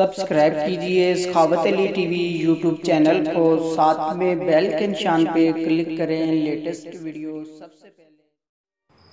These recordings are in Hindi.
सब्सक्राइब कीजिए सखावत अली टीवी यूट्यूब चैनल को, साथ में बेल के निशान पे क्लिक करें लेटेस्ट वीडियो सबसे पहले।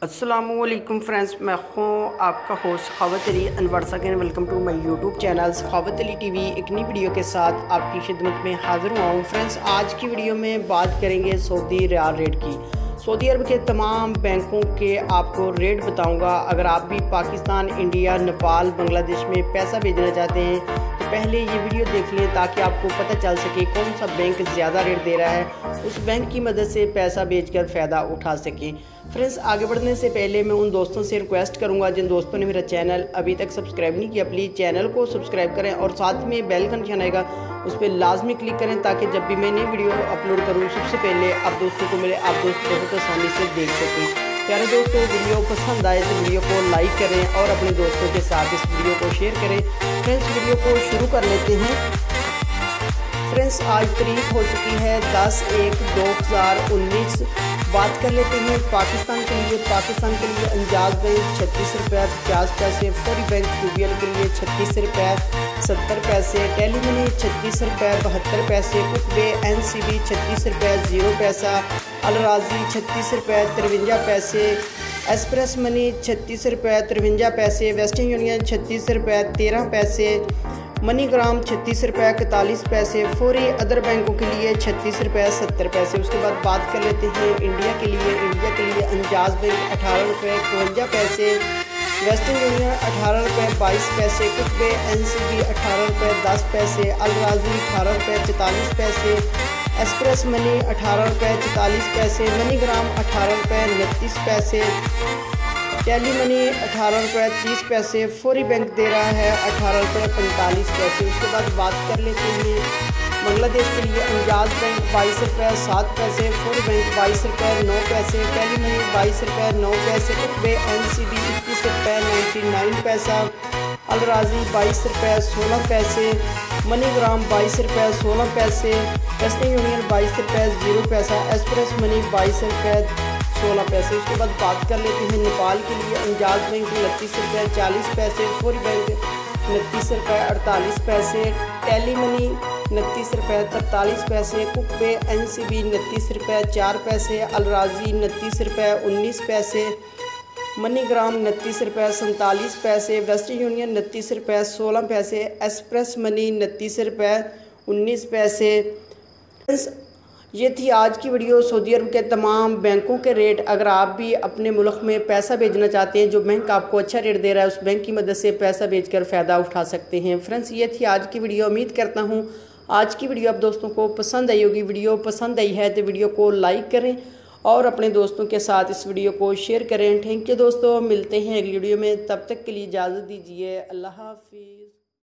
अस्सलामुअलैकुम फ्रेंड्स, मैं हूँ आपका host Sakhawat Ali and once again welcome to my YouTube channel Sakhawat Ali TV. एक नई वीडियो के साथ आपकी खिदमत में हाजिर हुआ हूँ। फ्रेंड्स, आज की वीडियो में बात करेंगे सऊदी रियाल रेट की। सऊदी अरब के तमाम बैंकों के आपको रेट बताऊंगा। अगर आप भी पाकिस्तान, इंडिया, नेपाल, बांग्लादेश में पैसा भेजना चाहते हैं तो पहले ये वीडियो देख लें ताकि आपको पता चल सके कौन सा बैंक ज़्यादा रेट दे रहा है, उस बैंक की मदद से पैसा भेजकर फ़ायदा उठा सकें। फ्रेंड्स, आगे बढ़ने से पहले मैं उन दोस्तों से रिक्वेस्ट करूंगा जिन दोस्तों ने मेरा चैनल अभी तक सब्सक्राइब नहीं किया, प्लीज़ चैनल को सब्सक्राइब करें और साथ में बेल का निशान आएगा उस पर लाजमी क्लिक करें ताकि जब भी मैं नई वीडियो अपलोड करूं सबसे पहले आप दोस्तों को आप दोस्त बहुत आसानी से देख सकें। प्यारे दोस्तों, वीडियो पसंद आए तो वीडियो को लाइक करें और अपने दोस्तों के साथ इस वीडियो को शेयर करें। फ्रेंड्स, वीडियो को शुरू कर लेते हैं। फ्रेंड्स, आज तारीख हो चुकी है 10/1/2019। बात कर लेते हैं पाकिस्तान के लिए। पाकिस्तान के लिए अंजाज बैंक 36 रुपये 50 पैसे, फौरी बैंक QBL के लिए 36 रुपये 70 पैसे, टेली मनी 36 रुपये 72 पैसे, कुकबे NCB 36 रुपये 0 पैसा, अलराजी 36 रुपये 53 पैसे, एक्सप्रेस मनी 36 रुपये 53 पैसे, वेस्टर्न यूनियन 36 रुपये 13 पैसे, मनीग्राम 36 रुपये 41 पैसे, फौरी अदर बैंकों के लिए 36 रुपये 70 पैसे। उसके बाद बात कर लेते हैं इंडिया के लिए। इंडिया के लिए अंजाज बैंक 18 रुपये 52 पैसे, वेस्टर्न यूनियन 18 रुपये 22 पैसे, कुकबे NCB 18 रुपये 10 पैसे, अलराजी 18 रुपये 44 पैसे, एक्सप्रेस मनी 18 रुपये 44 पैसे, मनीग्राम 18 रुपये 29 पैसे, टेली मनी 18 रुपये 30 पैसे, फौरी बैंक दे रहा है 18 रुपये 45 पैसे। उसके बाद बात कर लेते हैं बांग्लादेश के लिए। अंजाज बैंक 22 रुपये 7 पैसे, फौरी बैंक 22 रुपये 9 पैसे, टेली मनी 22 रुपये 9 पैसे, कुकबे NCB 21 रुपये 99 पैसा, अलराजी 22 रुपये 16 पैसे, मनीग्राम 22 रुपये 16 पैसे, वेस्टर्न यूनियन 22 रुपये 0 पैसा, एक्सप्रेस मनी 22 रुपये 16 पैसे। उसके बाद बात कर लेते हैं नेपाल के लिए। अंजाज बैंक 29 रुपये 40 पैसे, फौरी बैंक 29 रुपये 48 पैसे, टेली मनी 29 रुपये 43 पैसे, कुकबे NCB 29 रुपये 4 पैसे, अलराजी 29 रुपये 19 पैसे, मनीग्राम 29 रुपये 47 पैसे, वेस्टर्न यूनियन 29 रुपये 16 पैसे, एक्सप्रेस मनी 29 रुपये 19 पैसे। ये थी आज की वीडियो सऊदी अरब के तमाम बैंकों के रेट। अगर आप भी अपने मुल्क में पैसा भेजना चाहते हैं, जो बैंक आपको अच्छा रेट दे रहा है उस बैंक की मदद से पैसा भेजकर फ़ायदा उठा सकते हैं। फ्रेंड्स, ये थी आज की वीडियो। उम्मीद करता हूँ आज की वीडियो आप दोस्तों को पसंद आई होगी। वीडियो पसंद आई है तो वीडियो को लाइक करें और अपने दोस्तों के साथ इस वीडियो को शेयर करें। थैंक यू दोस्तों, मिलते हैं अगली वीडियो में। तब तक के लिए इजाज़त दीजिए। अल्लाह हाफिज़।